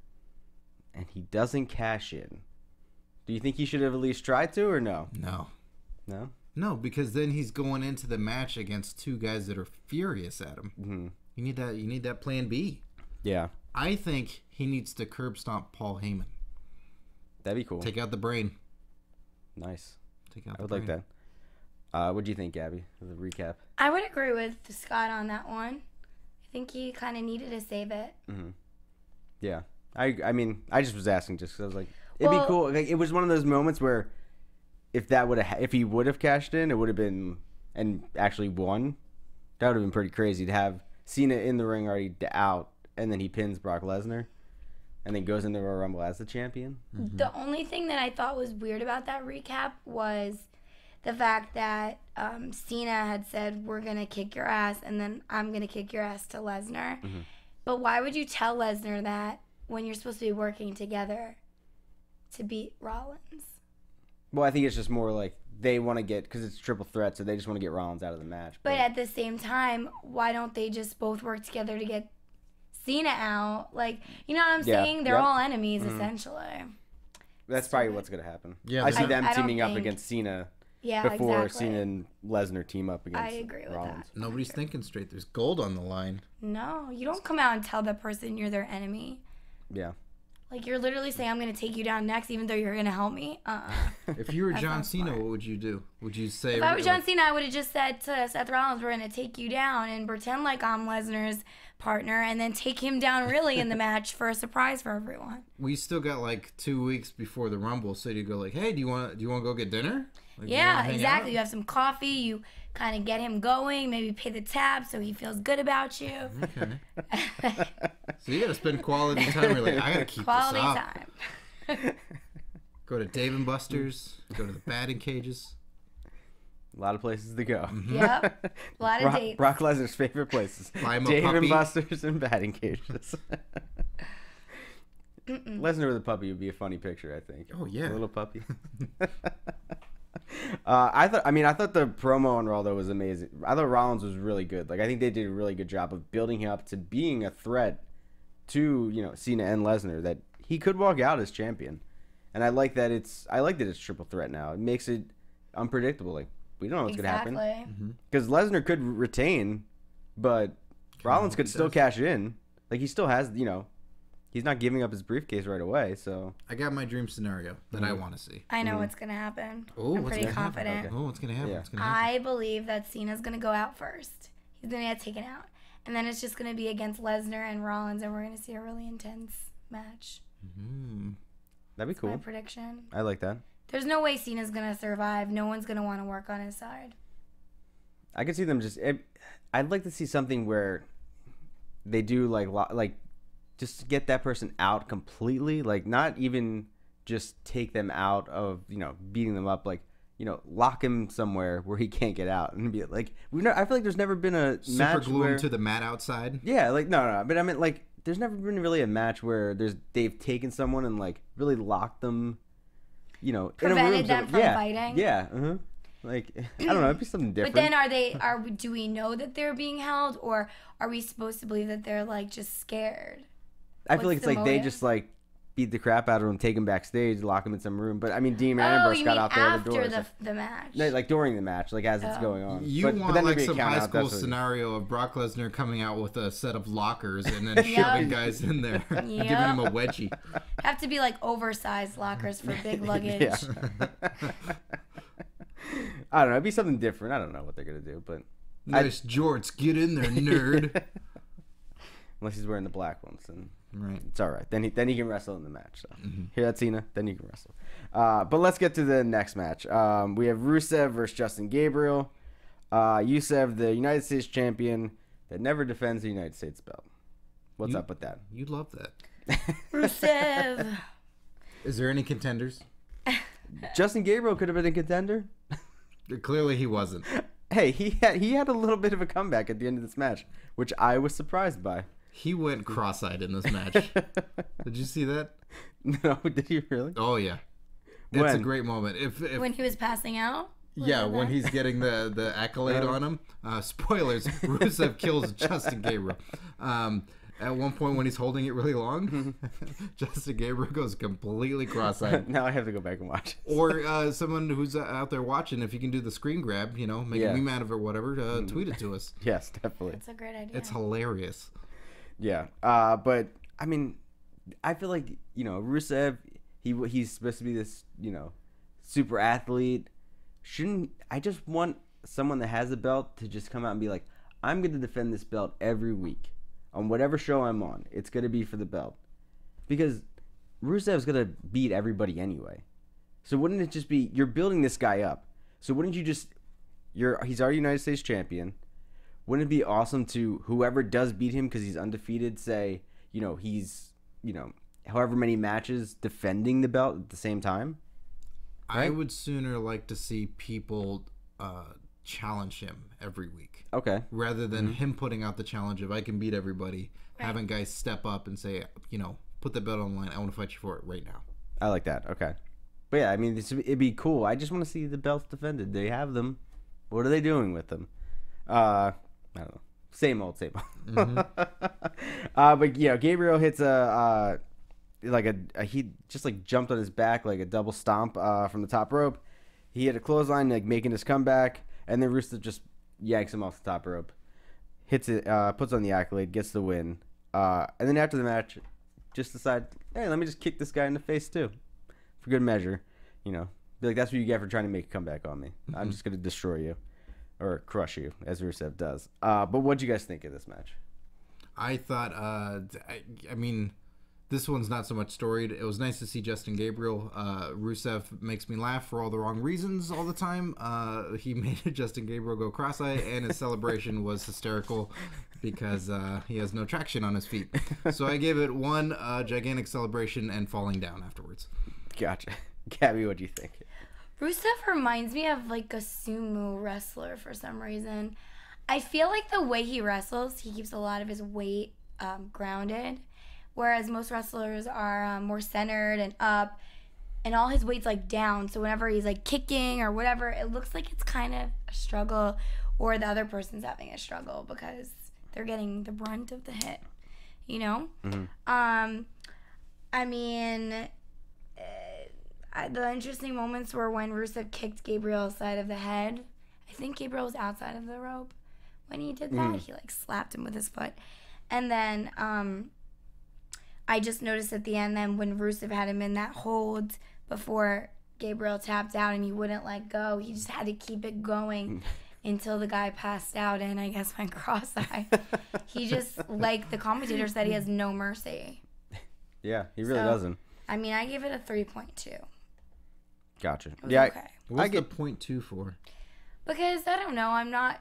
Speaker 2: and he doesn't cash in. Do you think he should have at least tried to, or no? No.
Speaker 4: No, because then he's going into the match against 2 guys that are furious at him. You need that plan B.
Speaker 2: Yeah.
Speaker 4: I think he needs to curb stomp Paul Heyman.
Speaker 2: That'd be cool.
Speaker 4: Take out the brain.
Speaker 2: Nice.
Speaker 4: I
Speaker 2: would like that. What do you think, Gabby? The recap.
Speaker 3: I would agree with Scott on that one. I think he kind of needed to save it.
Speaker 2: Yeah. I mean, I just was asking just because I was like, it'd be cool. Like, it was one of those moments where if he would have cashed in, it would have been and actually won, that would have been pretty crazy to have Cena in the ring already out, and then he pins Brock Lesnar, and then goes into Royal Rumble as the champion.
Speaker 3: The only thing that I thought was weird about that recap was the fact that Cena had said, we're going to kick your ass, and then I'm going to kick your ass to Lesnar. But why would you tell Lesnar that when you're supposed to be working together to beat Rollins?
Speaker 2: Well, I think it's just more like they want to get, because it's triple threat, so they just want to get Rollins out of the match.
Speaker 3: But at the same time, why don't they just both work together to get Cena out? Like, you know what I'm saying? They're all enemies, essentially.
Speaker 2: That's probably what's going to happen.
Speaker 4: Yeah,
Speaker 2: I see them
Speaker 3: I don't
Speaker 2: teaming up
Speaker 3: think-
Speaker 2: against Cena
Speaker 3: Yeah,
Speaker 2: before
Speaker 3: exactly.
Speaker 2: Cena and Lesnar team up against
Speaker 3: I agree with
Speaker 2: Rollins.
Speaker 3: that.
Speaker 4: Nobody's thinking straight. There's gold on the line.
Speaker 3: No, you don't come out and tell the person you're their enemy.
Speaker 2: Yeah.
Speaker 3: Like, you're literally saying, I'm going to take you down next, even though you're going to help me.
Speaker 4: If you were
Speaker 3: That's
Speaker 4: John
Speaker 3: not
Speaker 4: Cena,
Speaker 3: smart.
Speaker 4: what would you do? Would you say?
Speaker 3: If I was John Cena, I would have just said to Seth Rollins, we're going to take you down and pretend like I'm Lesnar's partner and then take him down really in the match for a surprise for everyone.
Speaker 4: We still got like 2 weeks before the Rumble, so you go like, "Hey, do you want to go get dinner?" Like, you wanna
Speaker 3: Yeah,
Speaker 4: hang
Speaker 3: exactly.
Speaker 4: out?
Speaker 3: You have some coffee, you kind of get him going, maybe pay the tab so he feels good about you.
Speaker 4: Okay. So you got to spend quality time. You're like, I got to keep
Speaker 3: Quality
Speaker 4: this up.
Speaker 3: time.
Speaker 4: Go to Dave and Buster's. Go to the batting cages.
Speaker 2: A lot of places to go.
Speaker 3: Yep. A lot of dates.
Speaker 2: Brock Lesnar's favorite places.
Speaker 4: Buy him a
Speaker 2: Dave
Speaker 4: puppy.
Speaker 2: and Buster's and batting cages. Lesnar with a puppy would be a funny picture, I think.
Speaker 4: Oh yeah.
Speaker 2: A little puppy. I thought the promo on Raw though was amazing. I thought Rollins was really good. Like I think they did a really good job of building him up to being a threat to, you know, Cena and Lesnar, that he could walk out as champion. And I like that it's triple threat now. It makes it unpredictable. Like we don't know what's gonna happen.
Speaker 3: Exactly.
Speaker 2: Because Lesnar could retain, but Rollins could still cash in. Like he still has, you know, he's not giving up his briefcase right away. So
Speaker 4: I got my dream scenario that I want to see.
Speaker 3: I know what's going to happen.
Speaker 4: Oh,
Speaker 3: I'm
Speaker 4: what's
Speaker 3: pretty
Speaker 4: gonna happen?
Speaker 3: confident.
Speaker 2: Okay.
Speaker 4: Oh, what's gonna happen?
Speaker 2: Yeah.
Speaker 4: What's gonna happen?
Speaker 3: I believe that Cena's going to go out first. He's going to get taken out. And then it's just going to be against Lesnar and Rollins, and we're going to see a really intense match.
Speaker 2: that'd be
Speaker 3: That's my
Speaker 2: cool.
Speaker 3: prediction.
Speaker 2: I like that.
Speaker 3: There's no way Cena's going to survive. No one's going to want to work on his side.
Speaker 2: I could see them just. I'd like to see something where they do like just get that person out completely. Like not even just take them out of, you know, beating them up. Like, you know, lock him somewhere where he can't get out and be like I feel like there's never been a
Speaker 4: Super
Speaker 2: match
Speaker 4: glue
Speaker 2: where
Speaker 4: him to the mat outside.
Speaker 2: yeah, like no, but I mean like there's never been really a match where they've taken someone and like really locked them, you know,
Speaker 3: Prevented
Speaker 2: in a room.
Speaker 3: them from fighting?
Speaker 2: Yeah, like I don't know, it'd be something different.
Speaker 3: But then do we know that they're being held, or are we supposed to believe that they're like just scared?
Speaker 2: I feel like
Speaker 3: What's
Speaker 2: it's
Speaker 3: the
Speaker 2: like they
Speaker 3: motive?
Speaker 2: just like beat the crap out of him, take him backstage, lock him in some room. But I mean, Dean
Speaker 3: Oh,
Speaker 2: Ambrose
Speaker 3: you
Speaker 2: got
Speaker 3: mean
Speaker 2: out there at the door.
Speaker 3: after
Speaker 2: so-
Speaker 3: the match?
Speaker 2: No, like during the match, like as it's
Speaker 3: Oh.
Speaker 2: going on.
Speaker 4: You
Speaker 2: but
Speaker 4: want
Speaker 2: then
Speaker 4: like
Speaker 2: there'd be a
Speaker 4: some
Speaker 2: count
Speaker 4: high
Speaker 2: out,
Speaker 4: school
Speaker 2: that's what-
Speaker 4: scenario of Brock Lesnar coming out with a set of lockers and then shoving guys in there, giving him a wedgie.
Speaker 3: Have to be like oversized lockers for big luggage.
Speaker 2: Yeah. I don't know. It'd be something different. I don't know what they're gonna do, but
Speaker 4: Nice jorts, get in there, nerd.
Speaker 2: unless he's wearing the black ones, then
Speaker 4: Right.
Speaker 2: it's all right. Then he can wrestle in the match. So hear that, Cena? Then you can wrestle. But let's get to the next match. We have Rusev versus Justin Gabriel. Rusev, the United States champion that never defends the United States belt. What's up with that?
Speaker 4: You love that.
Speaker 3: Rusev.
Speaker 4: Is there any contenders?
Speaker 2: Justin Gabriel could have been a contender.
Speaker 4: Clearly he wasn't.
Speaker 2: Hey, he had a little bit of a comeback at the end of this match, which I was surprised by.
Speaker 4: He went cross-eyed in this match. Did you see that?
Speaker 2: No, did you really?
Speaker 4: Oh yeah. It's a
Speaker 2: When?
Speaker 4: great moment. If
Speaker 3: When he was passing out? Was
Speaker 4: yeah,
Speaker 3: it
Speaker 4: when
Speaker 3: that?
Speaker 4: he's getting the accolade on him. Spoilers: Rusev kills Justin Gabriel. At one point when he's holding it really long, Justin Gabriel goes completely cross-eyed.
Speaker 2: Now I have to go back and watch it.
Speaker 4: Or someone who's out there watching, if you can do the screen grab, you know, make a meme out of it or whatever, tweet it to us.
Speaker 2: Yes, definitely.
Speaker 3: That's a great idea.
Speaker 4: It's hilarious.
Speaker 2: Yeah. But I mean, I feel like, you know, Rusev, he's supposed to be this, you know, super athlete. I just want someone that has a belt to just come out and be like, I'm going to defend this belt every week on whatever show I'm on. It's going to be for the belt. Because Rusev's going to beat everybody anyway. So wouldn't it just be, you're building this guy up. So wouldn't you just, he's already United States champion. Wouldn't it be awesome to whoever does beat him because he's undefeated, say, he's, however many matches defending the belt at the same time? Right?
Speaker 4: I would sooner like to see people challenge him every week.
Speaker 2: Okay.
Speaker 4: Rather than him putting out the challenge of I can beat everybody, having guys step up and say, put the belt on the line. I want to fight you for it right now.
Speaker 2: I like that. Okay. But yeah, I mean, it'd be cool. I just want to see the belts defended. They have them. What are they doing with them? I don't know. Same old. But Gabriel hits he just like jumped on his back like a double stomp from the top rope. He hit a clothesline, like making his comeback, and then Rusev just yanks him off the top rope, hits it, puts on the accolade, gets the win, and then after the match, just decide, hey, let me just kick this guy in the face too, for good measure, Be like, that's what you get for trying to make a comeback on me. I'm just gonna destroy you, or crush you, as Rusev does. But what'd you guys think of this match?
Speaker 4: I thought, I mean, this one's not so much storied. It was nice to see Justin Gabriel. Rusev makes me laugh for all the wrong reasons all the time. He made Justin Gabriel go cross-eyed, and his celebration was hysterical because he has no traction on his feet. So I gave it one gigantic celebration and falling down afterwards.
Speaker 2: Gotcha. Gabby, what do you think?
Speaker 3: Rusev reminds me of like a sumo wrestler for some reason. I feel like the way he wrestles, he keeps a lot of his weight grounded. Whereas most wrestlers are more centered and up, and all his weight's like down. So whenever he's like kicking or whatever, it looks like it's kind of a struggle, or the other person's having a struggle because they're getting the brunt of the hit. I mean, the interesting moments were when Rusev kicked Gabriel's side of the head. I think Gabriel was outside of the rope when he did that. He like slapped him with his foot, and then I just noticed at the end then when Rusev had him in that hold before Gabriel tapped out and he wouldn't let go, he just had to keep it going until the guy passed out and I guess went cross-eyed. He just, like the commentator said, he has no mercy.
Speaker 2: Yeah, he really doesn't.
Speaker 3: I mean, I gave it a 3.2.
Speaker 2: Gotcha.
Speaker 3: Okay.
Speaker 4: What's the 0.2 for?
Speaker 3: Because I don't know, I'm not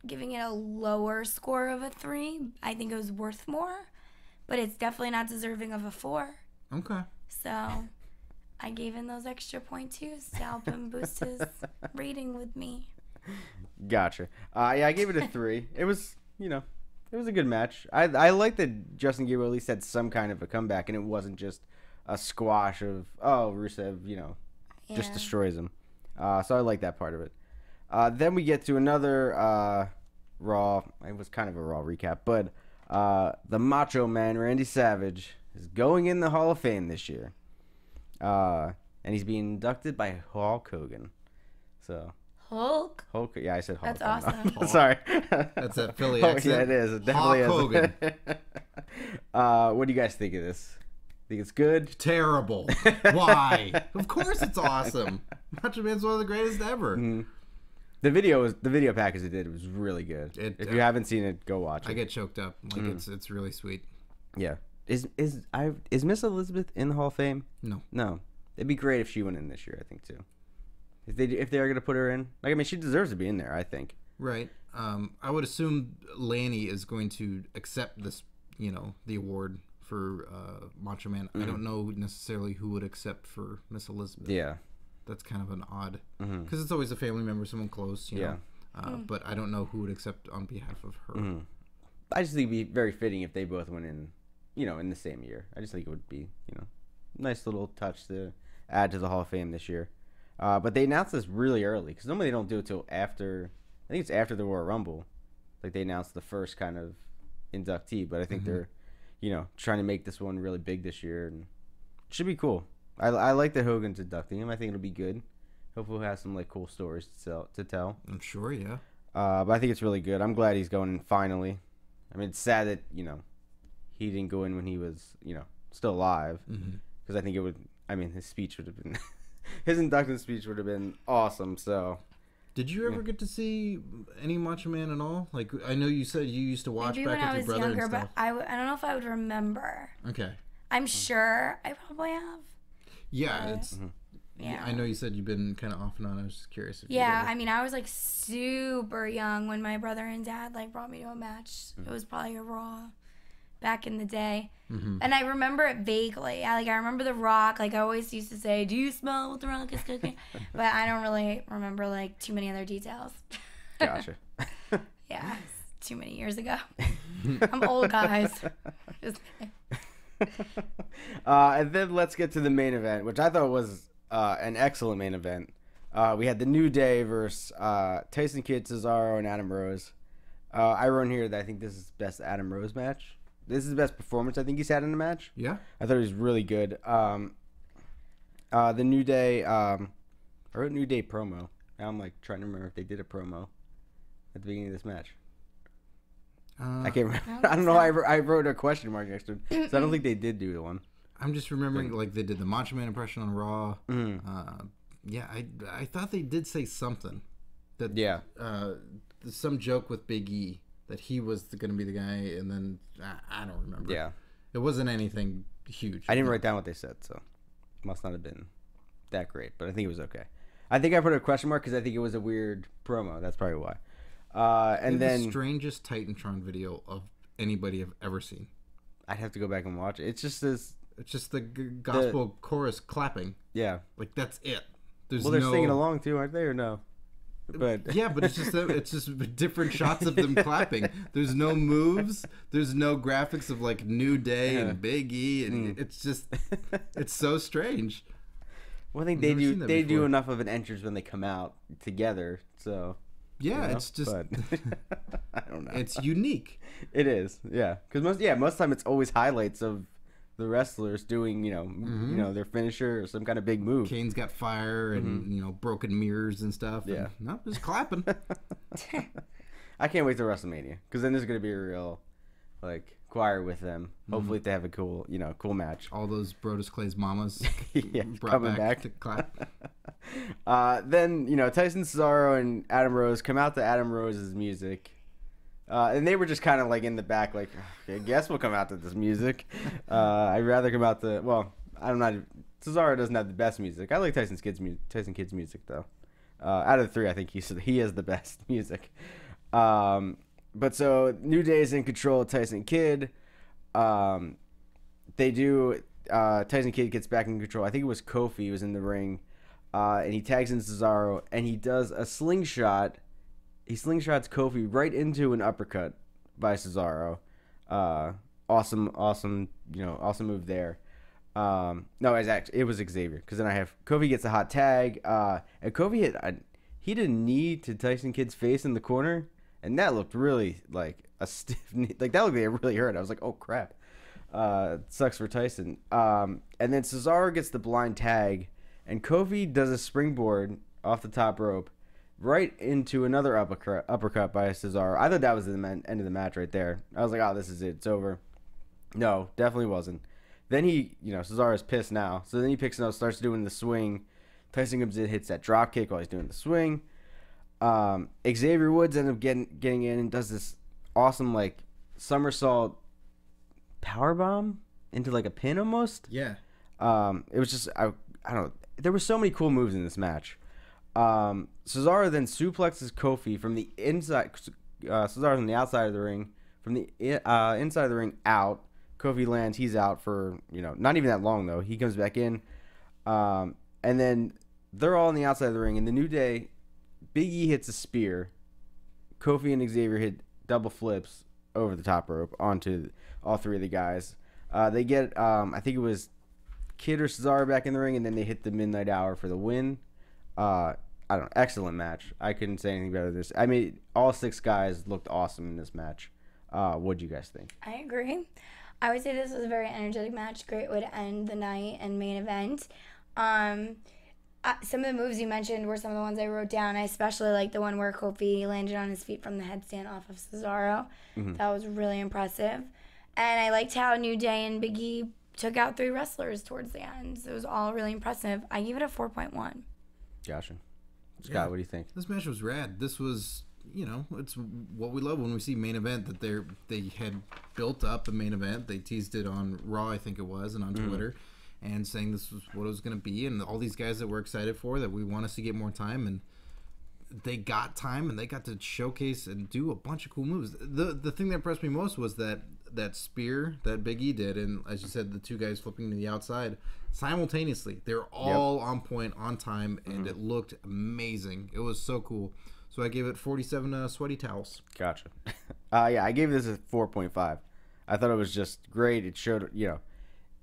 Speaker 3: giving it a lower score of a 3. I think it was worth more. But it's definitely not deserving of a 4.
Speaker 4: Okay.
Speaker 3: So I gave in those extra 0.2s to help him boost his rating with me.
Speaker 2: Gotcha. I gave it a 3. It was, it was a good match. I like that Justin Gabriel at least had some kind of a comeback, and it wasn't just a squash of, Rusev, just destroys him. So I like that part of it. Then we get to another Raw. It was kind of a Raw recap, but the Macho Man, Randy Savage, is going in the Hall of Fame this year. And he's being inducted by Hulk Hogan. So
Speaker 3: Hulk?
Speaker 2: Yeah, I said Hulk.
Speaker 3: That's awesome.
Speaker 2: Sorry.
Speaker 4: That's that Philly accent.
Speaker 2: Yeah, it is. It definitely
Speaker 4: Hulk Hogan.
Speaker 2: What do you guys think of this? Think it's good?
Speaker 4: Terrible. Why? Of course it's awesome. Macho Man's one of the greatest ever.
Speaker 2: Mm-hmm. The video package they did was really good. If you haven't seen it, go watch it.
Speaker 4: I get choked up. Like it's really sweet.
Speaker 2: Yeah. Is Miss Elizabeth in the Hall of Fame? No. It'd be great if she went in this year, I think too. If they are gonna put her in, she deserves to be in there, I think.
Speaker 4: Right. I would assume Lanny is going to accept this, the award for Macho Man. I don't know necessarily who would accept for Miss Elizabeth.
Speaker 2: Yeah.
Speaker 4: That's kind of an odd, because it's always a family member, someone close, you know. But I don't know who would accept on behalf of her.
Speaker 2: I just think it'd be very fitting if they both went in, in the same year. I just think it would be, nice little touch to add to the Hall of Fame this year. But they announced this really early, because normally they don't do it till after, I think it's after the Royal Rumble. Like they announced the first kind of inductee, but I think they're, trying to make this one really big this year, and it should be cool. I like that Hogan's inducting him. I think it'll be good. Hopefully we'll have some cool stories to tell.
Speaker 4: I'm sure, yeah.
Speaker 2: But I think it's really good. I'm glad he's going in finally. I mean, it's sad that, he didn't go in when he was, still alive. Because I think his speech would have been, his induction speech would have been awesome, so.
Speaker 4: Did you ever get to see any Macho Man at all? Like, I know you said you used to watch
Speaker 3: Maybe
Speaker 4: back with your brother
Speaker 3: younger,
Speaker 4: and stuff.
Speaker 3: but I don't know if I would remember.
Speaker 4: Okay.
Speaker 3: I'm sure I probably have.
Speaker 4: Yeah,
Speaker 3: Yeah.
Speaker 4: I know you said you've been kind of off and on. I was just curious. If
Speaker 3: Yeah, I mean, I was like super young when my brother and dad like brought me to a match. It was probably a Raw back in the day. And I remember it vaguely. I remember The Rock. Like, I always used to say, "Do you smell what The Rock is cooking?" But I don't really remember like too many other details.
Speaker 2: Gotcha.
Speaker 3: Yeah, it's too many years ago. I'm old, guys. Just
Speaker 2: and then let's get to the main event, which I thought was an excellent main event. We had the New Day versus Tyson Kidd, Cesaro, and Adam Rose. I wrote here that I think this is the best Adam Rose match. This is the best performance I think he's had in a match.
Speaker 4: Yeah.
Speaker 2: I thought he was really good. The New Day, I wrote New Day promo. Now I'm like trying to remember if they did a promo at the beginning of this match. I can't remember. I don't know. I wrote a question mark next to it, so I don't think they did do the one.
Speaker 4: I'm just remembering like they did the Macho Man impression on Raw. Yeah, I thought they did say something. That some joke with Big E that he was going to be the guy, and then I don't remember.
Speaker 2: Yeah,
Speaker 4: it wasn't anything huge.
Speaker 2: I didn't write down what they said, so it must not have been that great, but I think it was okay. I think I put a question mark because I think it was a weird promo. That's probably why. And then
Speaker 4: the strangest Titantron video of anybody I've ever seen.
Speaker 2: I'd have to go back and watch it. It's just this.
Speaker 4: It's just the gospel chorus clapping.
Speaker 2: Yeah,
Speaker 4: like that's it.
Speaker 2: They're singing along too, aren't they, or no? But
Speaker 4: yeah, but it's just different shots of them clapping. There's no moves. There's no graphics of like New Day and Big E, and it's so strange.
Speaker 2: Well, I think they do enough of an entrance when they come out together, so.
Speaker 4: Yeah, it's just.
Speaker 2: But, I don't know.
Speaker 4: It's unique.
Speaker 2: It is, yeah. Because most of the time it's always highlights of the wrestlers doing, their finisher or some kind of big move.
Speaker 4: Kane's got fire and broken mirrors and stuff.
Speaker 2: Yeah,
Speaker 4: no, just clapping.
Speaker 2: I can't wait to WrestleMania because then there's gonna be a real, choir with them. Hopefully they have a cool match.
Speaker 4: All those Brodus Clay's mamas
Speaker 2: brought back to clap. Then Tyson, Cesaro, and Adam Rose come out to Adam Rose's music. And they were just kind of in the back, okay, I guess we'll come out to this music. I'd rather come out to, I'm not. Cesaro doesn't have the best music. I like Tyson Kidd's music though. Out of the three, I think he has the best music. But so New Day is in control of Tyson Kidd. They do. Tyson Kidd gets back in control. I think it was Kofi was in the ring, and he tags in Cesaro, and he does a slingshot. He slingshots Kofi right into an uppercut by Cesaro. Awesome move there. No, it was Xavier, because then I have Kofi gets a hot tag, and Kofi he did a knee to Tyson Kidd's face in the corner, and that looked really like a stiff knee. That looked like it really hurt. I was like, oh crap. Sucks for Tyson. And then Cesaro gets the blind tag, and Kofi does a springboard off the top rope right into another uppercut by Cesaro. I thought that was the end of the match right there. I was like, oh, this is it. It's over. No, definitely wasn't. Then Cesaro's pissed now. So then he picks it up, starts doing the swing. Tyson comes in, hits that drop kick while he's doing the swing. Xavier Woods ends up getting in and does this awesome somersault powerbomb into a pin almost.
Speaker 4: Yeah.
Speaker 2: It was just I don't know. There were so many cool moves in this match. Cesaro then suplexes Kofi from the inside. Cesaro from the outside of the ring. From the inside of the ring out. Kofi lands. He's out for not even that long though. He comes back in, and then they're all on the outside of the ring. In the New Day, Big E hits a spear. Kofi and Xavier hit double flips over the top rope onto all three of the guys. They get I think it was Kidd or Cesaro back in the ring, and then they hit the Midnight Hour for the win. I don't know. Excellent match. I couldn't say anything better than this. I mean, all six guys looked awesome in this match. What'd you guys think?
Speaker 3: I agree. I would say this was a very energetic match. Great way to end the night and main event. Some of the moves you mentioned were some of the ones I wrote down. I especially like the one where Kofi landed on his feet from the headstand off of Cesaro. Mm-hmm. That was really impressive. And I liked how New Day and Big E took out three wrestlers towards the end. So it was all really impressive. I give it a 4.1.
Speaker 2: Gotcha. Scott, what do you think?
Speaker 4: This match was rad. This was, it's what we love when we see main event, that they had built up a main event. They teased it on Raw, I think it was, and on Twitter. and saying this was what it was going to be, and all these guys that we're excited for, that we want us to get more time, and they got time, and they got to showcase and do a bunch of cool moves. The thing that impressed me most was that spear that Big E did, and as you said, the two guys flipping to the outside simultaneously. They were all on point, on time, and it looked amazing. It was so cool. So I gave it 47 sweaty towels.
Speaker 2: Gotcha. Yeah, I gave this a 4.5. I thought it was just great. It showed,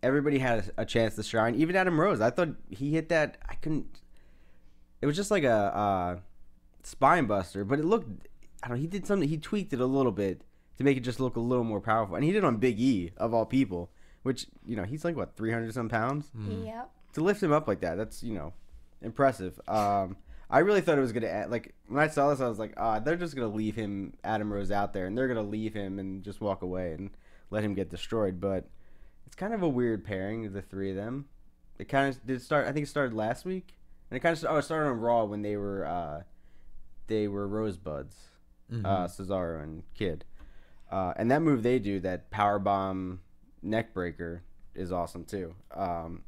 Speaker 2: everybody had a chance to shine. Even Adam Rose, I thought he hit that. I couldn't. It was just like a spine buster, but it looked. I don't know. He did something. He tweaked it a little bit to make it just look a little more powerful, and he did it on Big E of all people, which he's like what 300 some pounds.
Speaker 3: Yep.
Speaker 2: To lift him up like that, that's impressive. I really thought it was gonna end, like when I saw this, I was like, they're just gonna leave him, Adam Rose, out there, and they're gonna leave him and just walk away and let him get destroyed. But it's kind of a weird pairing of the three of them. It kind of did start. I think it started last week, and it kind of it started on Raw when they were Rosebuds, Cesaro and Kid, and that move they do, that powerbomb neck breaker, is awesome too. I'm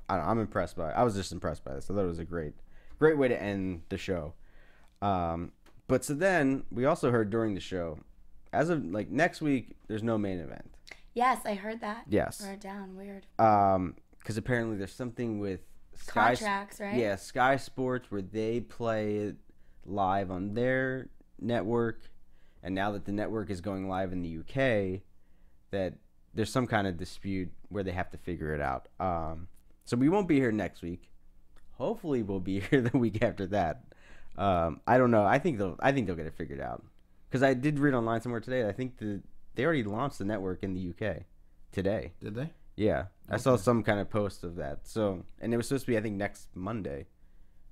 Speaker 2: impressed by it. I was just impressed by this. I thought it was a great way to end the show. But so then we also heard during the show, as of like next week, there's no main event.
Speaker 3: Yes, I heard that.
Speaker 2: Yes.
Speaker 3: Wrote it down. Weird.
Speaker 2: Because apparently there's something with
Speaker 3: Contracts, right?
Speaker 2: Yeah, Sky Sports, where they play it live on their network, and now that the network is going live in the UK, that there's some kind of dispute where they have to figure it out. So we won't be here next week. Hopefully we'll be here the week after that. I don't know. I think they'll get it figured out. Because I did read online somewhere today. I think they already launched the network in the UK today.
Speaker 4: Did they?
Speaker 2: Yeah, I saw some kind of post of that. So, and it was supposed to be, I think, next Monday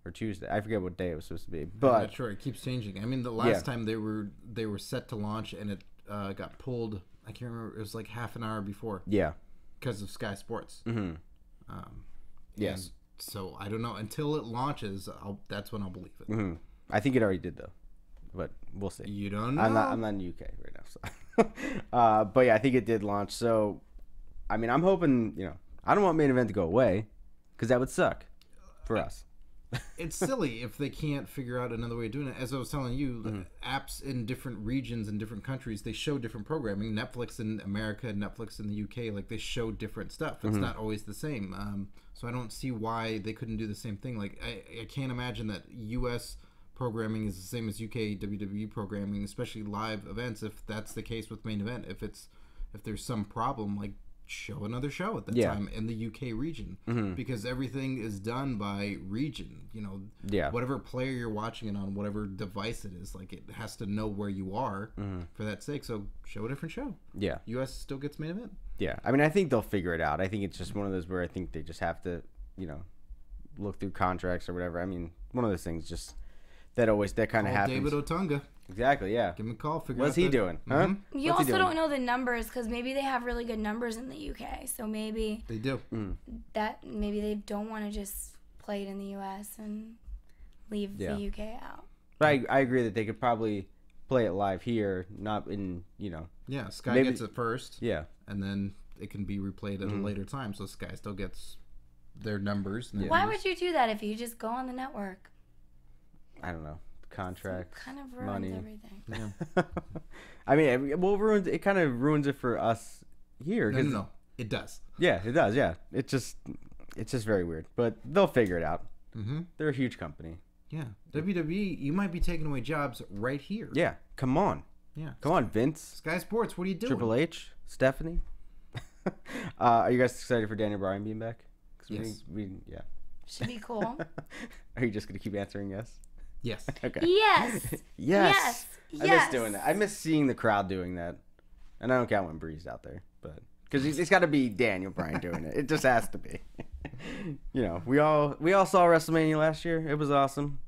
Speaker 2: or Tuesday. I forget what day it was supposed to be. But
Speaker 4: I'm not sure. It keeps changing. I mean, the last time they were set to launch, and it got pulled. I can't remember. It was like half an hour before.
Speaker 2: Yeah.
Speaker 4: Because of Sky Sports.
Speaker 2: Mm-hmm. Yes.
Speaker 4: So I don't know. Until it launches, that's when I'll believe it.
Speaker 2: Mm-hmm. I think it already did though, but we'll see.
Speaker 4: You don't know.
Speaker 2: I'm not in the UK right now, so. But yeah, I think it did launch. So, I mean, I'm hoping. I don't want main event to go away, because that would suck for us.
Speaker 4: It's silly if they can't figure out another way of doing it. As I was telling you, apps in different regions and different countries, they show different programming. Netflix in America, Netflix in the UK, like they show different stuff. It's not always the same. So I don't see why they couldn't do the same thing. Like I can't imagine that US programming is the same as UK WWE programming, especially live events. If that's the case with main event, if there's some problem, like show another show at that time in the UK region, because everything is done by region. Whatever player you're watching it on, whatever device it is, like it has to know where you are for that sake. So show a different show. Yeah, US still gets main event. Yeah,
Speaker 2: I mean, I think they'll figure it out. I think it's just one of those where I think they just have to, look through contracts or whatever. I mean, one of those things just that kind of happens.
Speaker 4: David Otunga.
Speaker 2: Exactly, yeah.
Speaker 4: Give him a call.
Speaker 2: What's he doing? Huh?
Speaker 3: You also don't know the numbers, because maybe they have really good numbers in the UK. So maybe
Speaker 4: they do.
Speaker 3: Maybe they don't want to just play it in the US and leave the UK out.
Speaker 2: But I agree that they could probably play it live here, not in
Speaker 4: Yeah, Sky gets it first.
Speaker 2: Yeah,
Speaker 4: and then it can be replayed at a later time, so Sky still gets their numbers.
Speaker 3: Why would you do that if you just go on the network?
Speaker 2: I don't know. Contract,
Speaker 3: kind of ruins
Speaker 2: money.
Speaker 3: Everything.
Speaker 2: Yeah. I mean, it kind of ruins it for us here.
Speaker 4: No, it does.
Speaker 2: Yeah, it does. Yeah, it's just very weird, but they'll figure it out. They're a huge company.
Speaker 4: Yeah, WWE, you might be taking away jobs right here.
Speaker 2: Yeah, come on.
Speaker 4: Yeah,
Speaker 2: come on, Vince.
Speaker 4: Sky Sports, what are you doing?
Speaker 2: Triple H, Stephanie. Are you guys excited for Daniel Bryan being back?
Speaker 4: Yes.
Speaker 2: Yeah.
Speaker 3: Should be cool.
Speaker 2: Are you just gonna keep answering yes?
Speaker 4: Yes.
Speaker 2: Okay.
Speaker 3: Yes.
Speaker 2: Yes. I miss doing that. I miss seeing the crowd doing that. And I don't count when Bree's out there, but because it's got to be Daniel Bryan doing it. It just has to be. We all saw WrestleMania last year. It was awesome.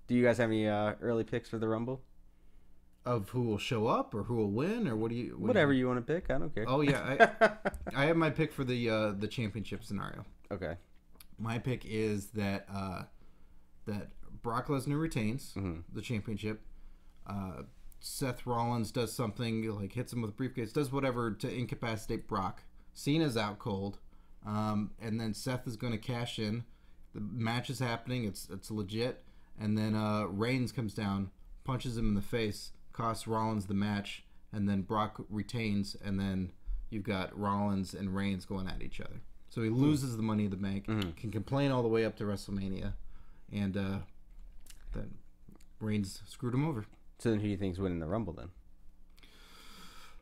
Speaker 2: Do you guys have any early picks for the Rumble?
Speaker 4: Of who will show up or who will win, or
Speaker 2: whatever you want to pick. I don't care.
Speaker 4: Oh yeah, I have my pick for the championship scenario.
Speaker 2: Okay.
Speaker 4: My pick is that Brock Lesnar retains the championship. Seth Rollins does something, like hits him with a briefcase, does whatever to incapacitate Brock. Cena's out cold. And then Seth is going to cash in. The match is happening. It's legit. And then Reigns comes down, punches him in the face, costs Rollins the match, and then Brock retains, and then you've got Rollins and Reigns going at each other. So he loses the Money in the Bank, can complain all the way up to WrestleMania, and then Reigns screwed him over.
Speaker 2: So then who do you think's winning the Rumble then?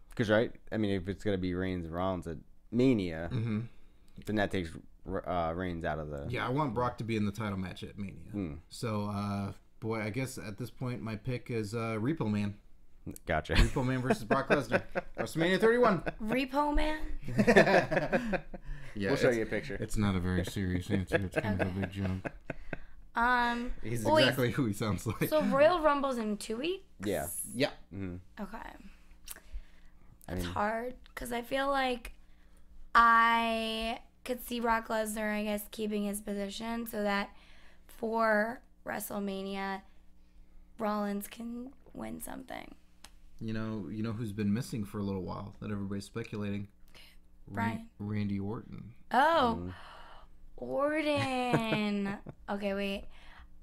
Speaker 2: Because, right? I mean, if it's going to be Reigns and Rollins at Mania, then that takes Reigns out of the...
Speaker 4: Yeah, I want Brock to be in the title match at Mania. So, boy, I guess at this point my pick is Repo Man.
Speaker 2: Gotcha.
Speaker 4: Repo Man versus Brock Lesnar. WrestleMania 31.
Speaker 3: Repo Man?
Speaker 2: Yeah, we'll show you a picture.
Speaker 4: It's not a very serious answer. It's kind of a big joke. He's
Speaker 3: well,
Speaker 4: exactly who he sounds like.
Speaker 3: So Royal Rumble's in 2 weeks?
Speaker 2: Yeah.
Speaker 4: Yeah.
Speaker 3: Okay. That's hard because I feel like I could see Brock Lesnar, I guess, keeping his position so that for WrestleMania, Rollins can win something.
Speaker 4: You know who's been missing for a little while that everybody's speculating?
Speaker 3: Brian.
Speaker 4: Randy Orton.
Speaker 3: Oh, Orton. Okay, wait.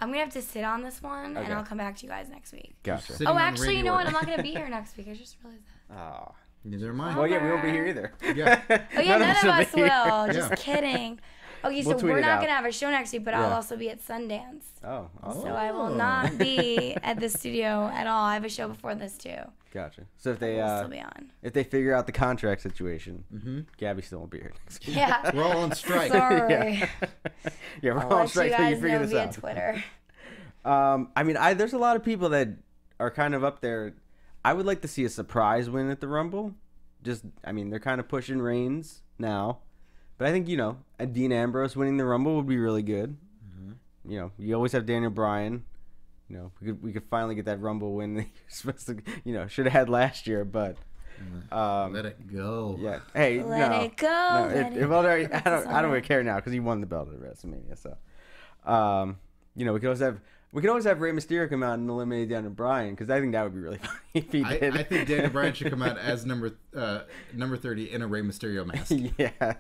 Speaker 3: I'm going to have to sit on this one, and I'll come back to you guys next week.
Speaker 2: Gotcha.
Speaker 3: Oh, actually, you know what? I'm not going to be here next week. I just realized that.
Speaker 2: Oh.
Speaker 4: Neither am I.
Speaker 2: Well, yeah, we won't be here either.
Speaker 4: Yeah.
Speaker 3: Oh, yeah, none of us will.
Speaker 2: Here.
Speaker 3: Just kidding. Okay,
Speaker 2: We'll
Speaker 3: so
Speaker 2: tweet
Speaker 3: we're
Speaker 2: it
Speaker 3: not
Speaker 2: out.
Speaker 3: going to have a show next week, but I'll also be at Sundance.
Speaker 2: Oh.
Speaker 3: So I will not be at the studio at all. I have a show before this, too.
Speaker 2: Gotcha. So if they
Speaker 3: We'll still be on.
Speaker 2: if they figure out the contract situation, Gabby still won't be here next week.
Speaker 3: Yeah.
Speaker 4: We're all on strike.
Speaker 3: Sorry.
Speaker 2: Yeah, we're
Speaker 3: I'll
Speaker 2: all
Speaker 3: let
Speaker 2: straight
Speaker 3: you
Speaker 2: till you
Speaker 3: guys
Speaker 2: figure
Speaker 3: know
Speaker 2: this
Speaker 3: via
Speaker 2: out.
Speaker 3: Twitter.
Speaker 2: I mean, there's a lot of people that are kind of up there. I would like to see a surprise win at the Rumble. I mean, they're kind of pushing Reigns now. But I think, a Dean Ambrose winning the Rumble would be really good. You always have Daniel Bryan. We could finally get that Rumble win that you're supposed to, should have had last year, but...
Speaker 4: Let it go.
Speaker 2: Yeah. Hey,
Speaker 3: Let it go.
Speaker 2: I don't really care now because he won the belt at WrestleMania. So, we could always have Rey Mysterio come out and eliminate Daniel Bryan because I think that would be really funny if he did.
Speaker 4: I think Daniel Bryan should come out as number 30 in a Rey Mysterio mask.
Speaker 2: Yeah.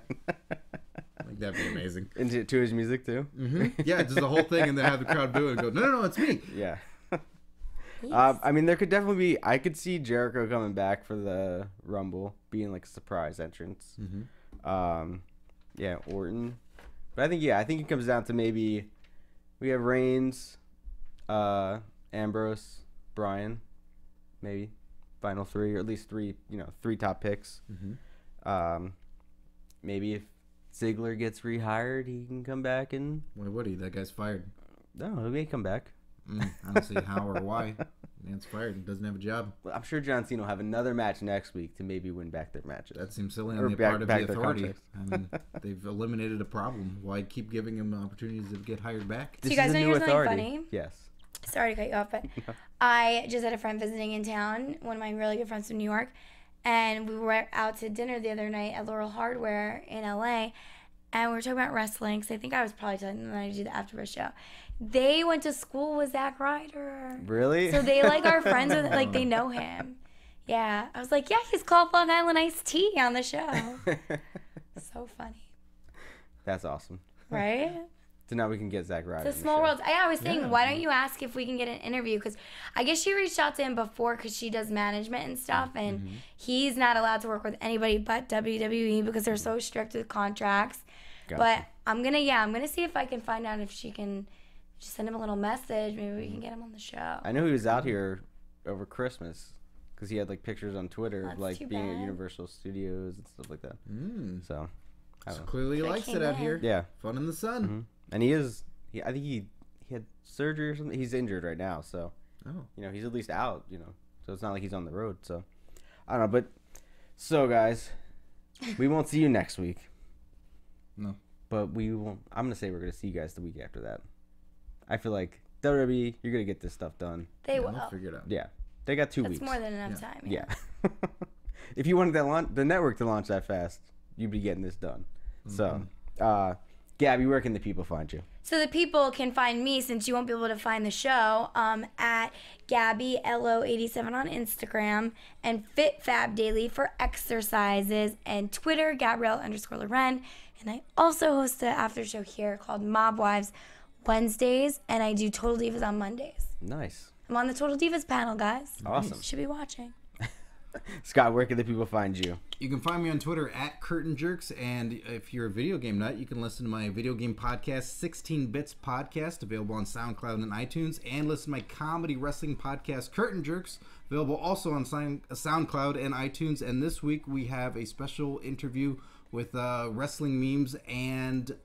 Speaker 4: Like that'd be amazing.
Speaker 2: And to his music too.
Speaker 4: Yeah, just the whole thing, and then have the crowd do it and go, no, it's me.
Speaker 2: Yeah. I mean, there could definitely be. I could see Jericho coming back for the Rumble, being like a surprise entrance. Yeah, Orton. But I think it comes down to maybe we have Reigns, Ambrose, Bryan, maybe final 3 or at least 3. 3 top picks. Maybe if Ziggler gets rehired, he can come back and.
Speaker 4: Why would he? That guy's fired.
Speaker 2: No, he may come back.
Speaker 4: I don't see how or why. Man's fired and doesn't have a job.
Speaker 2: I'm sure John Cena will have another match next week to maybe win back their matches.
Speaker 4: That seems silly on
Speaker 2: Or
Speaker 4: the
Speaker 2: back-
Speaker 4: part of
Speaker 2: back
Speaker 4: the
Speaker 2: their
Speaker 4: authority.
Speaker 2: contracts.
Speaker 4: I mean, they've eliminated a problem. Why keep giving him opportunities to get hired back?
Speaker 3: So you guys
Speaker 2: is a
Speaker 3: know
Speaker 2: new
Speaker 3: something
Speaker 2: authority.
Speaker 3: funny?
Speaker 2: Yes.
Speaker 3: Sorry to cut you off, but I just had a friend visiting in town, one of my really good friends from New York, and we were out to dinner the other night at Laurel Hardware in LA, and we were talking about wrestling, because I think I was probably telling them that I do the AfterBuzz show. They went to school with Zack Ryder.
Speaker 2: Really?
Speaker 3: So they are friends with, they know him. Yeah. I was like, yeah, he's called Long Island Iced Tea on the show. So funny.
Speaker 2: That's awesome.
Speaker 3: Right?
Speaker 2: So now we can get Zack Ryder.
Speaker 3: It's a small world. I was thinking, why don't you ask if we can get an interview? Because I guess she reached out to him before because she does management and stuff, and he's not allowed to work with anybody but WWE because they're so strict with contracts.
Speaker 2: Gotcha.
Speaker 3: But I'm gonna see if I can find out if she can just send him a little message. Maybe we can get him on the show.
Speaker 2: I know he was out here over Christmas because he had pictures on Twitter of
Speaker 3: That's too
Speaker 2: being at
Speaker 3: bad.
Speaker 2: Universal Studios and stuff like that. So, I
Speaker 4: So
Speaker 2: don't know.
Speaker 4: clearly he
Speaker 3: But
Speaker 4: likes
Speaker 3: came
Speaker 4: it out
Speaker 3: in.
Speaker 4: here.
Speaker 2: Yeah.
Speaker 4: Fun in the sun.
Speaker 2: And he is. I think he had surgery or something. He's injured right now, so
Speaker 4: Oh.
Speaker 2: he's at least out. So it's not like he's on the road. So I don't know, but so guys, we won't see you next week.
Speaker 4: No.
Speaker 2: But we won't. I'm gonna say we're gonna see you guys the week after that. I feel like WWE, you're gonna get this stuff done.
Speaker 3: They
Speaker 4: We'll
Speaker 3: will.
Speaker 4: figure it out.
Speaker 2: Yeah, they got 2
Speaker 3: That's
Speaker 2: weeks.
Speaker 3: more than enough time.
Speaker 2: Yeah. If you wanted the network to launch that fast, you'd be getting this done. So, Gabby, where can the people find you?
Speaker 3: So the people can find me, since you won't be able to find the show, at GabbyLO87 on Instagram, and FitFabDaily for exercises, and Twitter, Gabrielle_Loren. And I also host an after show here called Mob Wives Wednesdays, and I do Total Divas on Mondays.
Speaker 2: Nice.
Speaker 3: I'm on the Total Divas panel, guys.
Speaker 2: Awesome.
Speaker 3: You should be watching.
Speaker 2: Scott, where can the people find you?
Speaker 4: You can find me on Twitter at Curtain Jerks, and if you're a video game nut, you can listen to my video game podcast, 16 Bits Podcast, available on SoundCloud and iTunes, and listen to my comedy wrestling podcast, Curtain Jerks, available also on SoundCloud and iTunes. And this week we have a special interview with wrestling memes and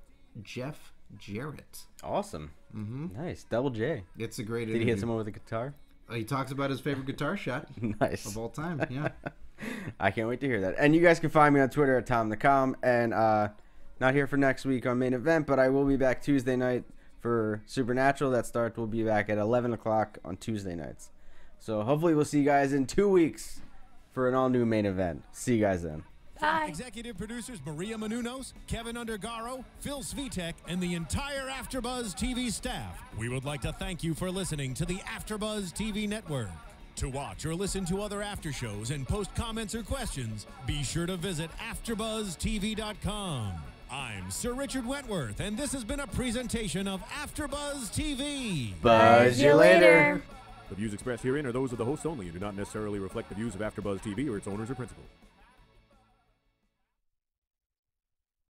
Speaker 4: Jeff Jarrett.
Speaker 2: Awesome. Nice. Double J.
Speaker 4: It's a great
Speaker 2: Did
Speaker 4: interview.
Speaker 2: he hit someone with a guitar?
Speaker 4: He talks about his favorite guitar shot
Speaker 2: Nice.
Speaker 4: of all time. Yeah.
Speaker 2: I can't wait to hear that. And you guys can find me on Twitter at TomTheCom. And not here for next week on Main Event, but I will be back Tuesday night for Supernatural. That starts. We'll be back at 11 o'clock on Tuesday nights. So hopefully we'll see you guys in 2 weeks for an all-new Main Event. See you guys then.
Speaker 3: Bye.
Speaker 1: Executive producers Maria Menounos, Kevin Undergaro, Phil Svitek, and the entire AfterBuzz TV staff. We would like to thank you for listening to the AfterBuzz TV network. To watch or listen to other after shows and post comments or questions, be sure to visit AfterBuzzTV.com. I'm Sir Richard Wentworth, and this has been a presentation of AfterBuzz TV.
Speaker 2: Buzz you later.
Speaker 5: The views expressed herein are those of the hosts only and do not necessarily reflect the views of AfterBuzz TV or its owners or principals.